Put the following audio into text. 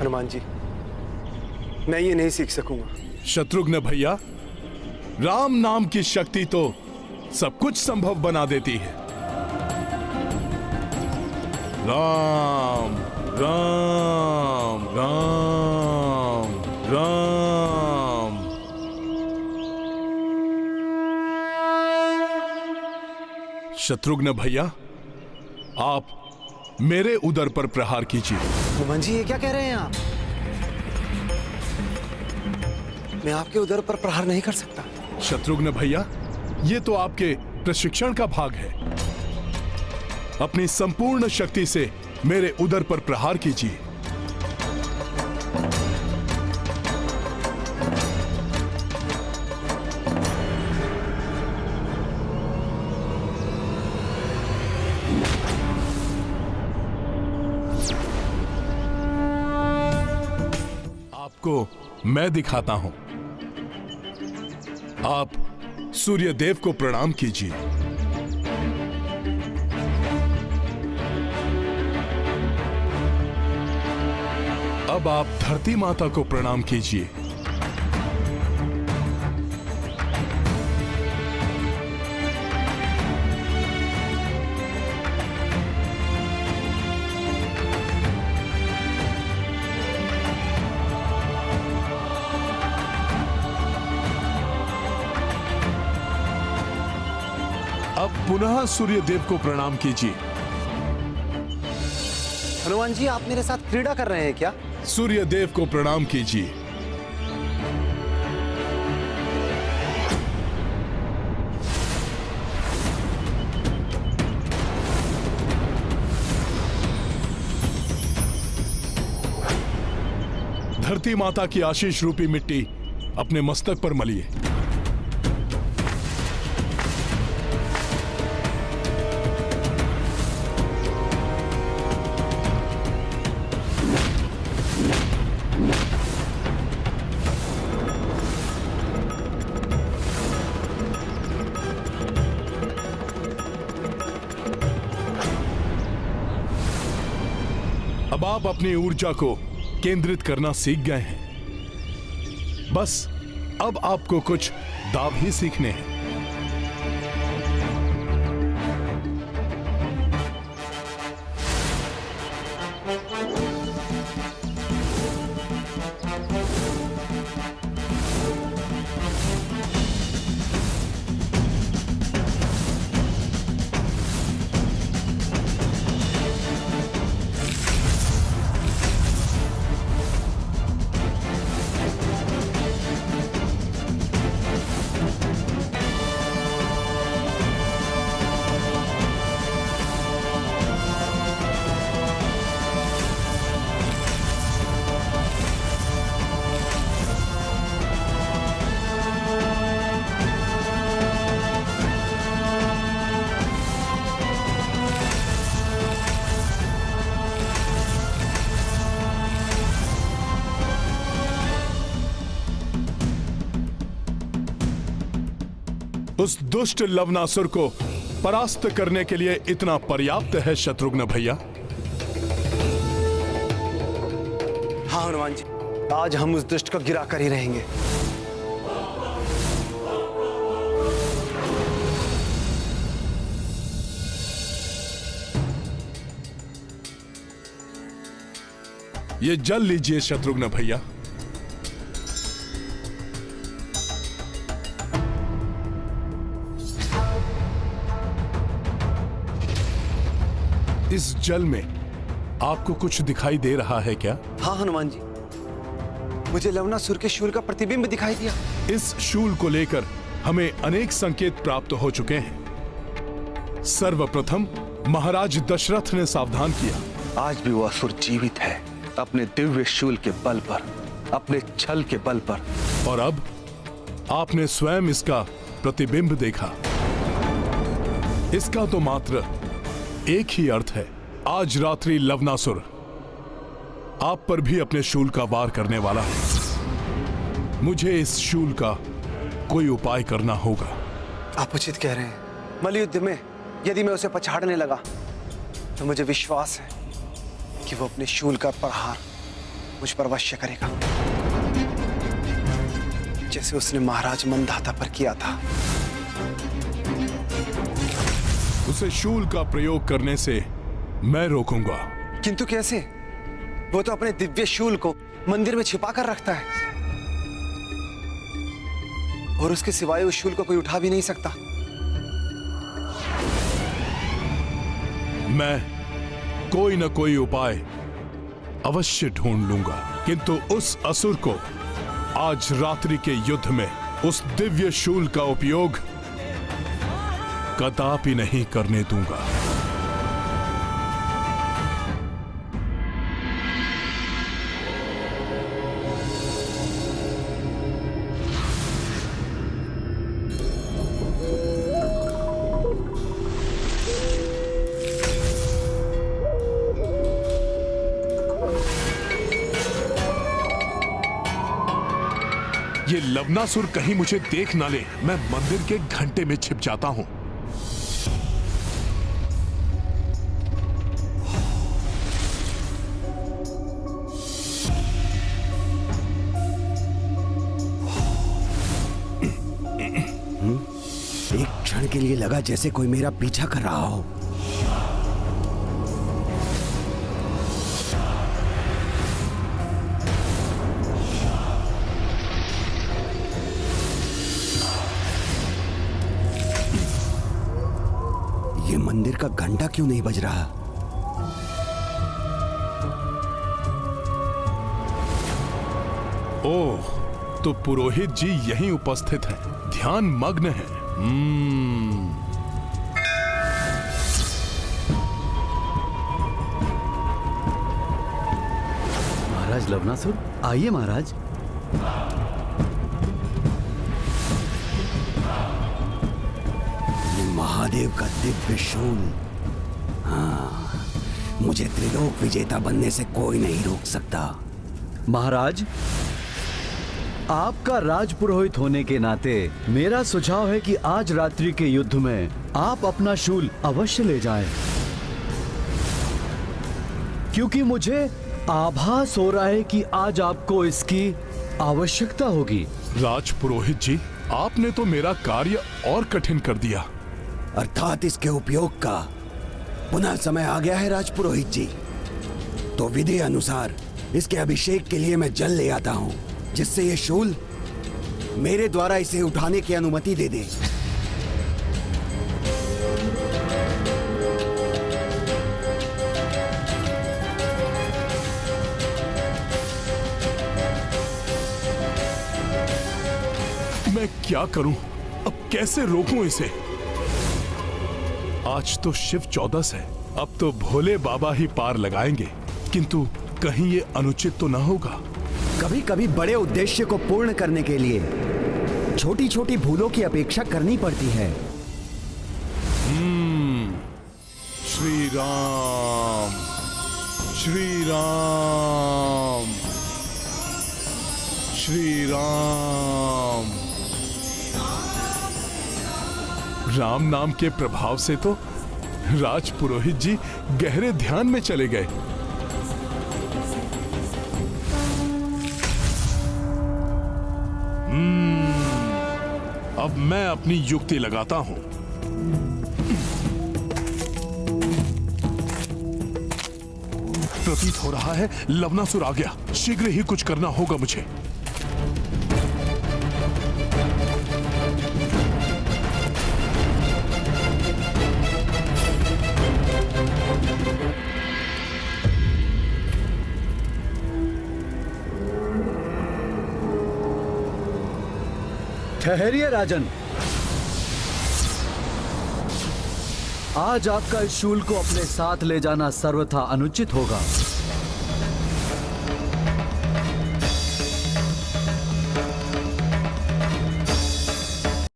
हनुमान जी, मैं ये नहीं सीख सकूंगा। शत्रुघ्न भैया, राम नाम की शक्ति तो सब कुछ संभव बना देती है। राम राम राम राम। शत्रुघ्न भैया, आप मेरे उदर पर प्रहार कीजिए। हनुमान जी, ये क्या कह रहे हैं आप? मैं आपके उदर पर प्रहार नहीं कर सकता। शत्रुघ्न भैया, ये तो आपके प्रशिक्षण का भाग है। अपनी संपूर्ण शक्ति से मेरे उदर पर प्रहार कीजिए। आपको मैं दिखाता हूं। आप सूर्य देव को प्रणाम कीजिए। अब आप धरती माता को प्रणाम कीजिए। अब पुनः सूर्य देव को प्रणाम कीजिए। हनुमान जी, आप मेरे साथ क्रीड़ा कर रहे हैं क्या? सूर्य देव को प्रणाम कीजिए। धरती माता की आशीष रूपी मिट्टी अपने मस्तक पर मलिए। अब आप अपनी ऊर्जा को केंद्रित करना सीख गए हैं। बस अब आपको कुछ दाव ही सीखने हैं। उस दुष्ट लवनासुर को परास्त करने के लिए इतना पर्याप्त है शत्रुघ्न भैया। हाँ हनुमान जी, आज हम उस दुष्ट को गिरा कर ही रहेंगे। ये जल लीजिए शत्रुघ्न भैया। इस जल में आपको कुछ दिखाई दे रहा है क्या? हाँ हनुमान जी, मुझे लवनासुर के शूल का प्रतिबिंब दिखाई दिया। इस शूल को लेकर हमें अनेक संकेत प्राप्त हो चुके हैं। सर्वप्रथम महाराज दशरथ ने सावधान किया। आज भी वो असुर जीवित है, अपने दिव्य शूल के बल पर, अपने छल के बल पर। और अब आपने स्वयं इसका प्रतिबिंब देखा। इसका तो मात्र एक ही अर्थ है, आज रात्रि लवनासुर आप पर भी अपने शूल का वार करने वाला है। मुझे इस शूल का कोई उपाय करना होगा। आप उचित कह रहे हैं। मल्लयुद्ध में यदि मैं उसे पछाड़ने लगा तो मुझे विश्वास है कि वो अपने शूल का प्रहार मुझ पर अवश्य करेगा, जैसे उसने महाराज मंदाता पर किया था। उसे शूल का प्रयोग करने से मैं रोकूंगा। किंतु कैसे? वो तो अपने दिव्य शूल को मंदिर में छिपा कर रखता है, और उसके सिवाय उस शूल को कोई उठा भी नहीं सकता। मैं कोई न कोई उपाय अवश्य ढूंढ लूंगा, किंतु उस असुर को आज रात्रि के युद्ध में उस दिव्य शूल का उपयोग कदापि नहीं करने दूंगा। ये लवनासुर कहीं मुझे देख ना ले, मैं मंदिर के घंटे में छिप जाता हूं। एक क्षण के लिए लगा जैसे कोई मेरा पीछा कर रहा हो। ये मंदिर का घंटा क्यों नहीं बज रहा? ओह, तो पुरोहित जी यहीं उपस्थित हैं, ध्यान मग्न है। महाराज लवनासुर, आइए महाराज। ये महादेव का दिव्य शूल। हाँ, मुझे त्रिलोक विजेता बनने से कोई नहीं रोक सकता। महाराज, आपका राजपुरोहित होने के नाते मेरा सुझाव है कि आज रात्रि के युद्ध में आप अपना शूल अवश्य ले जाएं, क्योंकि मुझे आभास हो रहा है कि आज आपको इसकी आवश्यकता होगी। राजपुरोहित जी, आपने तो मेरा कार्य और कठिन कर दिया। अर्थात इसके उपयोग का पुनः समय आ गया है राजपुरोहित जी। तो विधि अनुसार इसके अभिषेक के लिए मैं जल ले आता हूँ, जिससे ये शूल मेरे द्वारा इसे उठाने की अनुमति दे दे। मैं क्या करूं? अब कैसे रोकूं इसे? आज तो शिव चौदस है, अब तो भोले बाबा ही पार लगाएंगे, किंतु कहीं ये अनुचित तो ना होगा। कभी कभी बड़े उद्देश्य को पूर्ण करने के लिए छोटी छोटी भूलों की अपेक्षा करनी पड़ती है। श्री राम, श्री राम, श्री राम। राम नाम के प्रभाव से तो राजपुरोहित जी गहरे ध्यान में चले गए। अब मैं अपनी युक्ति लगाता हूं। प्रतीत हो रहा है लवनासुर आ गया, शीघ्र ही कुछ करना होगा मुझे। ठहरिए राजन, आज आपका इस शूल को अपने साथ ले जाना सर्वथा अनुचित होगा।